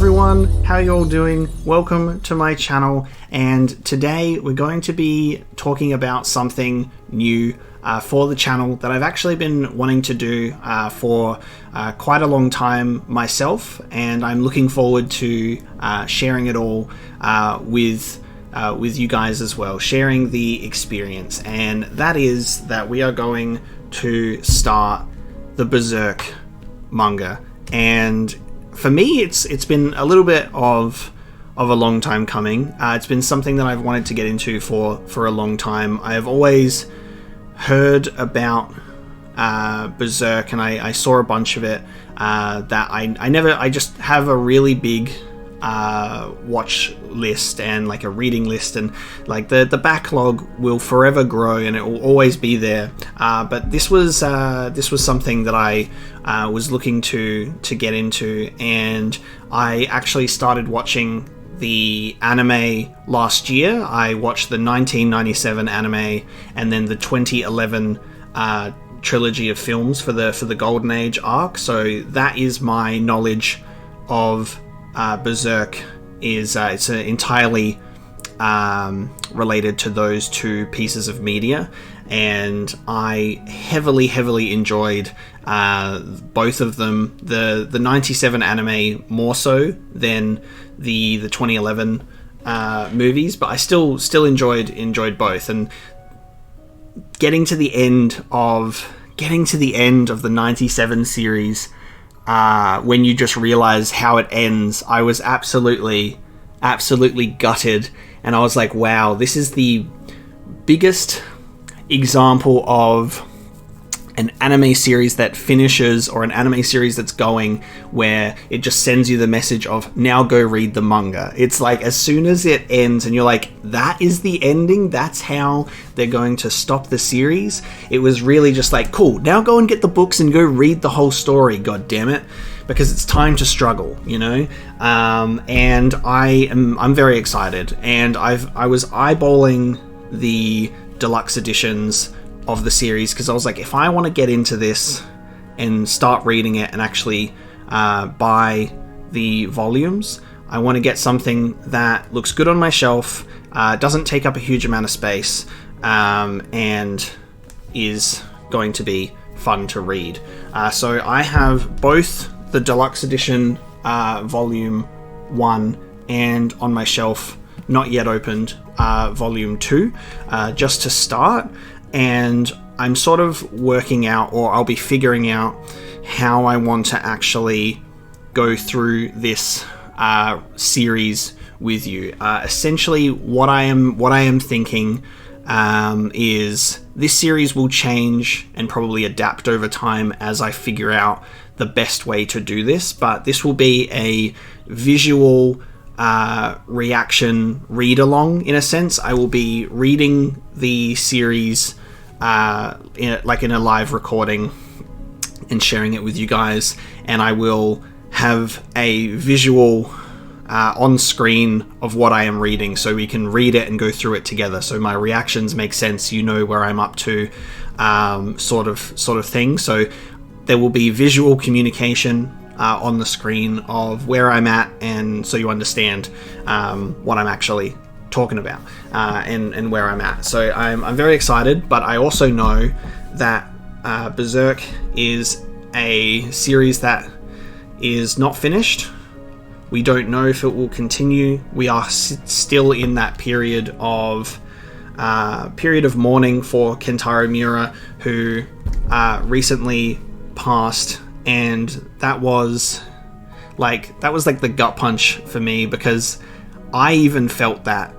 everyone, how you all doing? Welcome to my channel, and today we're going to be talking about something new for the channel that I've actually been wanting to do for quite a long time myself, and I'm looking forward to sharing it all with you guys as well, sharing the experience, and that is that we are going to start the Berserk manga. And for me, it's been a little bit of a long time coming. It's been something that I've wanted to get into for a long time. I have always heard about Berserk, and I saw a bunch of it that I just have a really big watch list and like a reading list, and like the backlog will forever grow and it will always be there, but this was something that I was looking to get into, and I actually started watching the anime last year. I watched the 1997 anime and then the 2011 trilogy of films for the Golden Age arc, so that is my knowledge of Berserk. It's entirely related to those two pieces of media, and I heavily enjoyed both of them. The 97 anime more so than the 2011 movies, but I still enjoyed both. And getting to the end of the 97 series, when you just realize how it ends, I was absolutely gutted, and I was like, wow, this is the biggest example of an anime series that finishes, or an anime series that's going, where it just sends you the message of, now go read the manga. It's like, as soon as it ends and you're like, that is the ending, that's how they're going to stop the series, it was really just like, cool, now go and get the books and go read the whole story, god damn it, because it's time to struggle, you know. And I'm very excited, and I was eyeballing the deluxe editions of the series, because I was like, if I want to get into this and start reading it and actually buy the volumes, I want to get something that looks good on my shelf, doesn't take up a huge amount of space, and is going to be fun to read. So I have both the deluxe edition volume 1 and on my shelf, not yet opened, volume 2, just to start. And I'm sort of working out, or I'll be figuring out, how I want to actually go through this series with you. Essentially, what I am thinking is this series will change and probably adapt over time as I figure out the best way to do this. But this will be a visual reaction read along, in a sense. I will be reading the series in a live recording and sharing it with you guys, and I will have a visual on screen of what I am reading, so we can read it and go through it together, so my reactions make sense, you know where I'm up to, sort of thing. So there will be visual communication on the screen of where I'm at, and so you understand what I'm actually talking about, and where I'm at. So I'm very excited, but I also know that Berserk is a series that is not finished. We don't know if it will continue. We are still in that period of mourning for Kentaro Miura, who recently passed, and that was like the gut punch for me, because I even felt that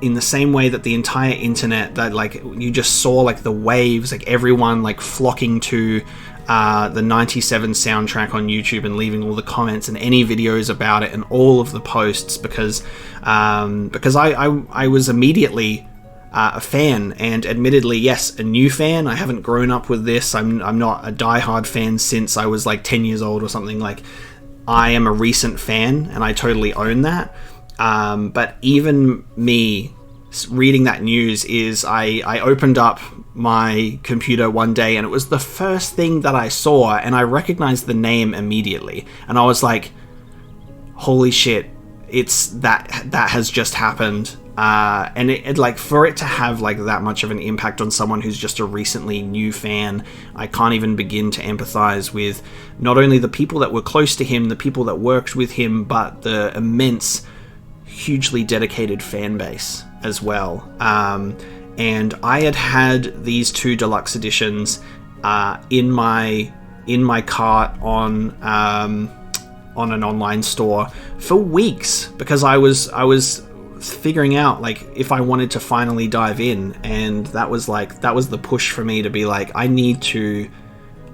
in the same way that the entire internet, that like you just saw like the waves, like everyone like flocking to the 97 soundtrack on YouTube and leaving all the comments and any videos about it and all of the posts, because I was immediately a fan, and admittedly, yes, a new fan. I haven't grown up with this. I'm not a diehard fan since I was like 10 years old or something. Like, I am a recent fan, and I totally own that. But even me reading that news is, I opened up my computer one day and it was the first thing that I saw, and I recognized the name immediately, and I was like, holy shit, it's that has just happened. And it like, for it to have like that much of an impact on someone who's just a recently new fan, I can't even begin to empathize with not only the people that were close to him, the people that worked with him, but the immense, hugely dedicated fan base as well. And I had these 2 deluxe editions in my cart on an online store for weeks, because I was figuring out like if I wanted to finally dive in, and that was the push for me to be like, I need to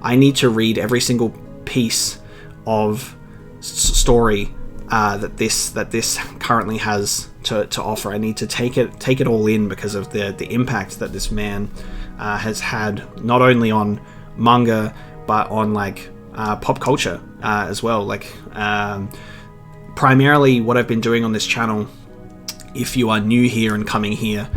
read every single piece of story that this currently has to offer. I need to take it all in because of the impact that this man has had, not only on manga but on like pop culture as well. Like primarily what I've been doing on this channel, if you are new here and coming here,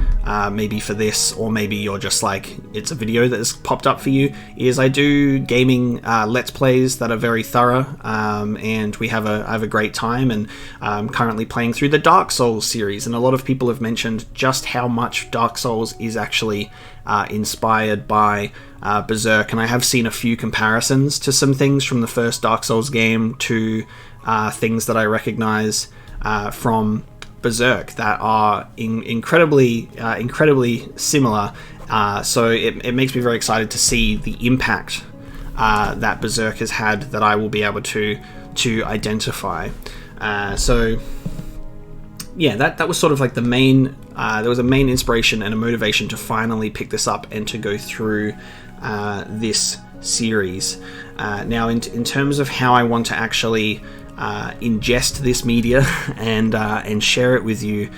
maybe for this, or maybe you're just like, it's a video that has popped up for you, is I do gaming let's plays that are very thorough, and I have a great time, and I'm currently playing through the Dark Souls series, and a lot of people have mentioned just how much Dark Souls is actually inspired by Berserk, and I have seen a few comparisons to some things from the first Dark Souls game to things that I recognize from Berserk that are incredibly similar. So it makes me very excited to see the impact that Berserk has had, that I will be able to identify. So yeah, that was sort of like the main, there was a main inspiration and a motivation to finally pick this up and to go through this series. Now in terms of how I want to actually ingest this media and share it with you,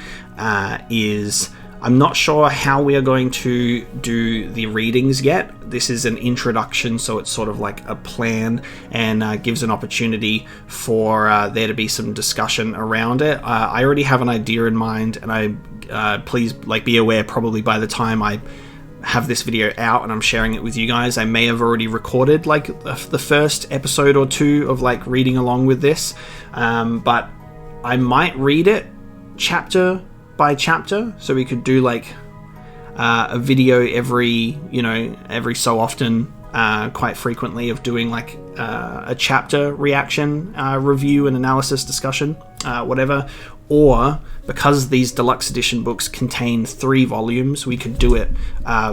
is I'm not sure how we are going to do the readings yet. This is an introduction, so it's sort of like a plan, and gives an opportunity for there to be some discussion around it. I already have an idea in mind, and please like be aware, probably by the time I have this video out and I'm sharing it with you guys, I may have already recorded like the first episode or 2 of like reading along with this, but I might read it chapter by chapter, so we could do like a video every so often, quite frequently, of doing like a chapter reaction, review and analysis discussion, whatever. Or because these deluxe edition books contain 3 volumes, we could do it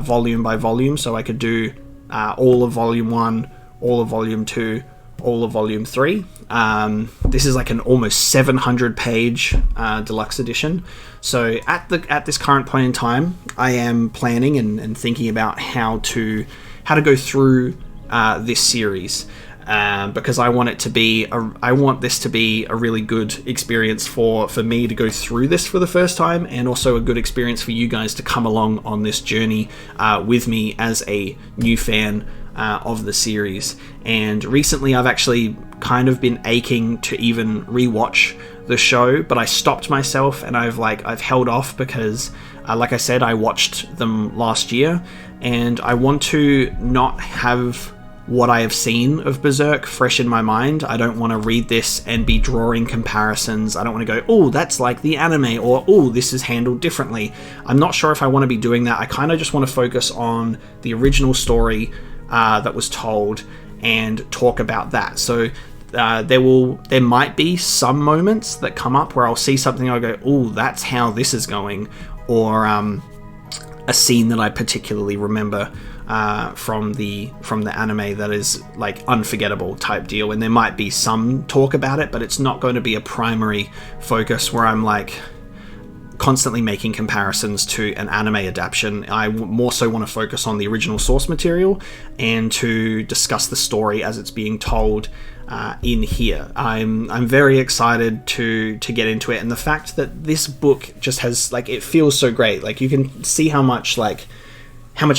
volume by volume. So I could do all of volume 1, all of volume 2, all of volume 3. This is like an almost 700 page deluxe edition. So at this current point in time, I am planning and thinking about how to go through this series. Because I want this to be a really good experience for me to go through this for the first time, and also a good experience for you guys to come along on this journey with me as a new fan of the series. And recently I've actually kind of been aching to even rewatch the show, but I stopped myself and I've held off because like I said, I watched them last year, and I want to not have what I have seen of Berserk fresh in my mind. I don't want to read this and be drawing comparisons. I don't want to go, oh, that's like the anime, or oh, this is handled differently. I'm not sure if I want to be doing that. I kind of just want to focus on the original story that was told and talk about that. So there might be some moments that come up where I'll see something, I'll go, oh, that's how this is going, or a scene that I particularly remember from the anime that is like unforgettable type deal, and there might be some talk about it, but it's not going to be a primary focus where I'm like constantly making comparisons to an anime adaptation. I more so want to focus on the original source material and to discuss the story as it's being told in here. I'm very excited to get into it, and the fact that this book just has like, it feels so great. Like you can see how much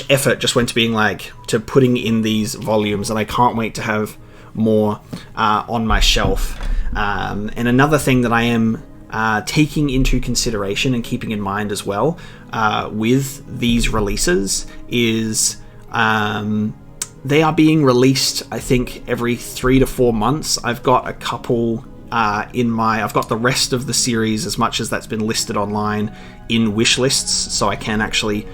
effort just went to being like to putting in these volumes, and I can't wait to have more on my shelf. And another thing that I am taking into consideration and keeping in mind as well with these releases is they are being released, I think, every 3 to 4 months. I've got a couple I've got the rest of the series, as much as that's been listed online, in wish lists, so I can actually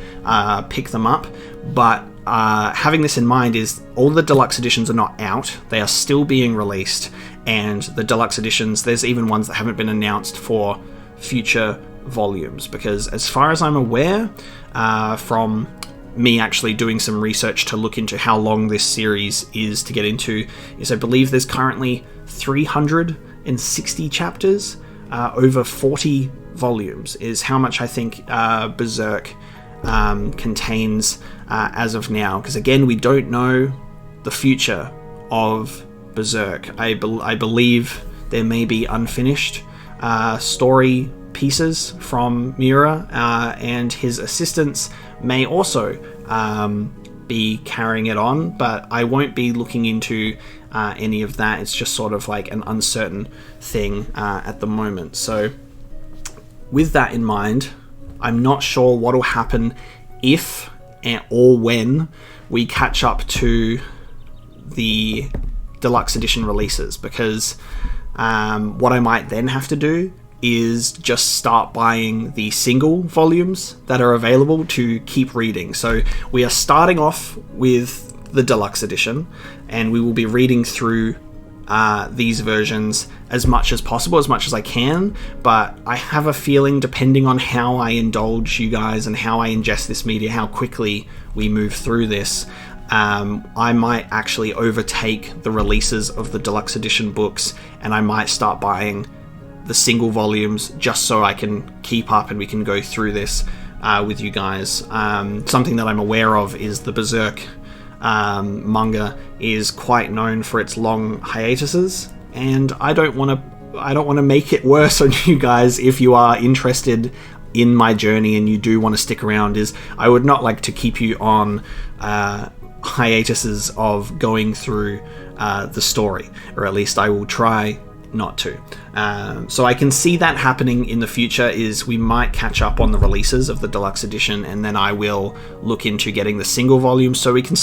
pick them up. But having this in mind is all the deluxe editions are not out. They are still being released, and the deluxe editions, there's even ones that haven't been announced for future volumes, because as far as I'm aware, from me actually doing some research to look into how long this series is to get into, is I believe there's currently 360 chapters, over 40 volumes is how much I think Berserk contains as of now, because again, we don't know the future of Berserk. I believe there may be unfinished story pieces from Miura, and his assistants may also be carrying it on, but I won't be looking into any of that. It's just sort of like an uncertain thing at the moment. So with that in mind, I'm not sure what will happen if or when we catch up to the deluxe edition releases, because what I might then have to do is just start buying the single volumes that are available to keep reading. So we are starting off with the deluxe edition, and we will be reading through these versions as much as possible, as much as I can. But I have a feeling, depending on how I indulge you guys and how I ingest this media, how quickly we move through this, I might actually overtake the releases of the deluxe edition books, and I might start buying the single volumes just so I can keep up and we can go through this with you guys. Something that I'm aware of is the Berserk manga is quite known for its long hiatuses, and I don't want to make it worse on you guys. If you are interested in my journey and you do want to stick around, is I would not like to keep you on hiatuses of going through the story, or at least I will try not to. So I can see that happening in the future, is we might catch up on the releases of the deluxe edition, and then I will look into getting the single volume so I can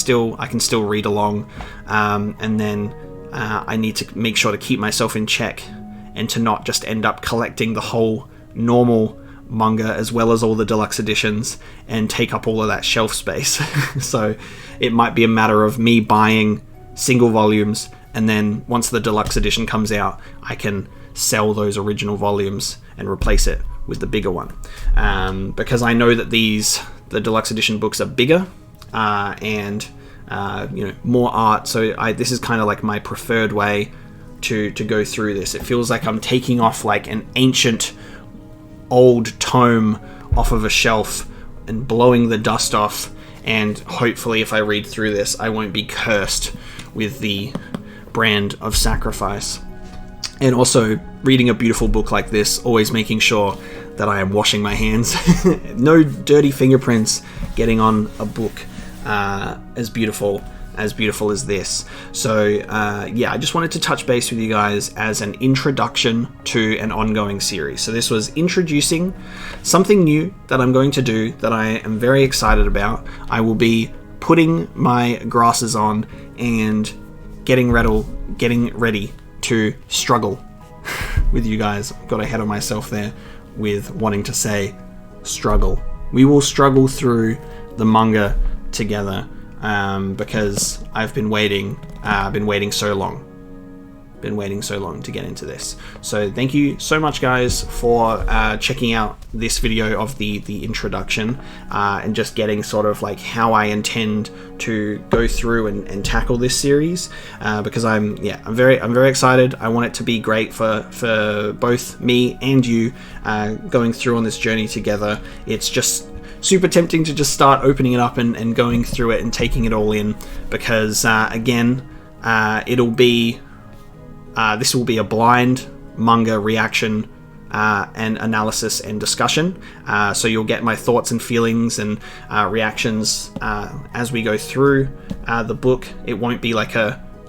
still read along, and then I need to make sure to keep myself in check and to not just end up collecting the whole normal manga as well as all the deluxe editions and take up all of that shelf space. So it might be a matter of me buying single volumes, and then once the deluxe edition comes out, I can sell those original volumes and replace it with the bigger one. Because I know that the deluxe edition books are bigger and more art. So this is kind of like my preferred way to go through this. It feels like I'm taking off like an ancient old tome off of a shelf and blowing the dust off, and hopefully if I read through this, I won't be cursed with the brand of sacrifice. And also, reading a beautiful book like this, always making sure that I am washing my hands. No dirty fingerprints getting on a book as beautiful as this. So yeah, I just wanted to touch base with you guys as an introduction to an ongoing series. So this was introducing something new that I'm going to do that I am very excited about. I will be putting my glasses on and getting ready to struggle with you guys. Got ahead of myself there with wanting to say struggle. We will struggle through the manga together, because I've been waiting so long to get into this. So thank you so much, guys, for checking out this video of the introduction, and just getting sort of like how I intend to go through and tackle this series, because I'm very excited. I want it to be great for both me and you going through on this journey together. It's just super tempting to just start opening it up and going through it and taking it all in, because again, this will be a blind manga reaction and analysis and discussion. So you'll get my thoughts and feelings and reactions as we go through the book. It won't be like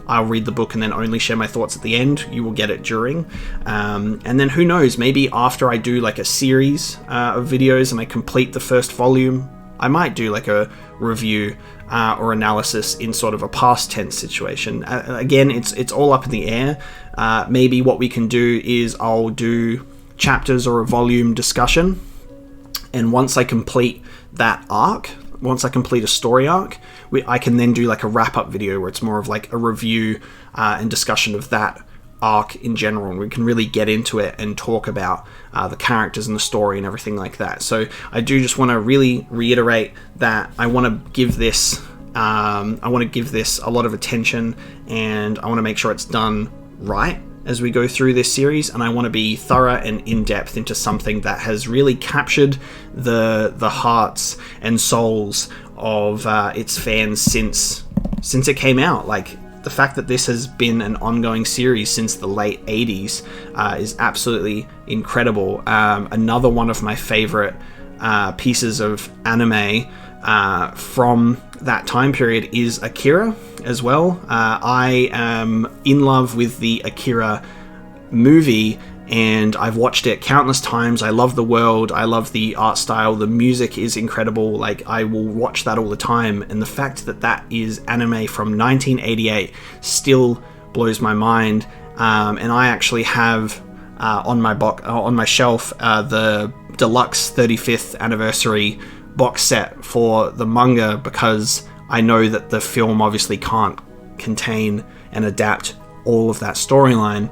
I'll read the book and then only share my thoughts at the end. You will get it during. And then who knows, maybe after I do like a series of videos and I complete the first volume I might do like a review or analysis in sort of a past tense situation. Again, it's all up in the air. Maybe what we can do is I'll do chapters or a volume discussion, and once I complete that arc, once I complete a story arc, I can then do like a wrap-up video where it's more of like a review and discussion of that arc in general, and we can really get into it and talk about the characters and the story and everything like that. So I do just want to really reiterate that I want to give this a lot of attention, and I want to make sure it's done right as we go through this series, and I want to be thorough and in-depth into something that has really captured the hearts and souls of its fans since it came out. Like, the fact that this has been an ongoing series since the late 80s is absolutely incredible. Another one of my favorite pieces of anime from that time period is Akira as well. I am in love with the Akira movie, and I've watched it countless times. I love the world, I love the art style, the music is incredible. Like, I will watch that all the time, and the fact that that is anime from 1988 still blows my mind. And I actually have on my shelf the Deluxe 35th anniversary box set for the manga, because I know that the film obviously can't contain and adapt all of that storyline.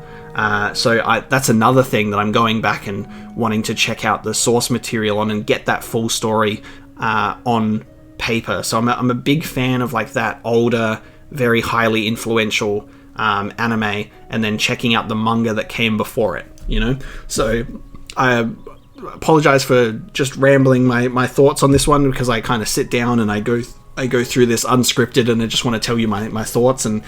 So that's another thing that I'm going back and wanting to check out the source material on and get that full story on paper. So I'm a big fan of like that older, very highly influential anime, and then checking out the manga that came before it, you know? So I apologize for just rambling my thoughts on this one, because I kind of sit down and I go through this unscripted, and I just want to tell you my thoughts and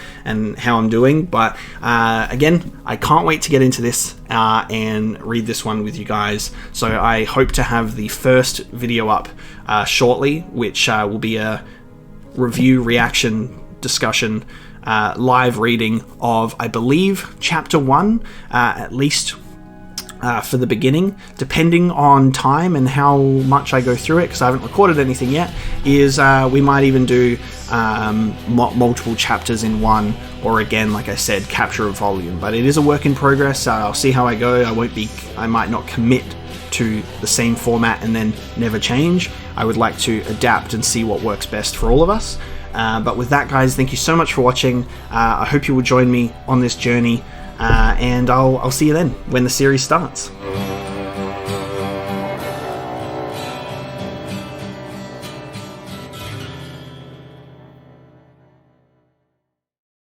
how I'm doing. But again, I can't wait to get into this and read this one with you guys. So I hope to have the first video up shortly, which will be a review, reaction, discussion, live reading of, I believe, chapter 1, at least for the beginning, depending on time and how much I go through it, because I haven't recorded anything yet, is we might even do multiple chapters in one, or again, like I said, capture a volume. But it is a work in progress. I'll see how I go. I might not commit to the same format and then never change. I would like to adapt and see what works best for all of us. But with that, guys, thank you so much for watching. I hope you will join me on this journey. And I'll see you then when the series starts.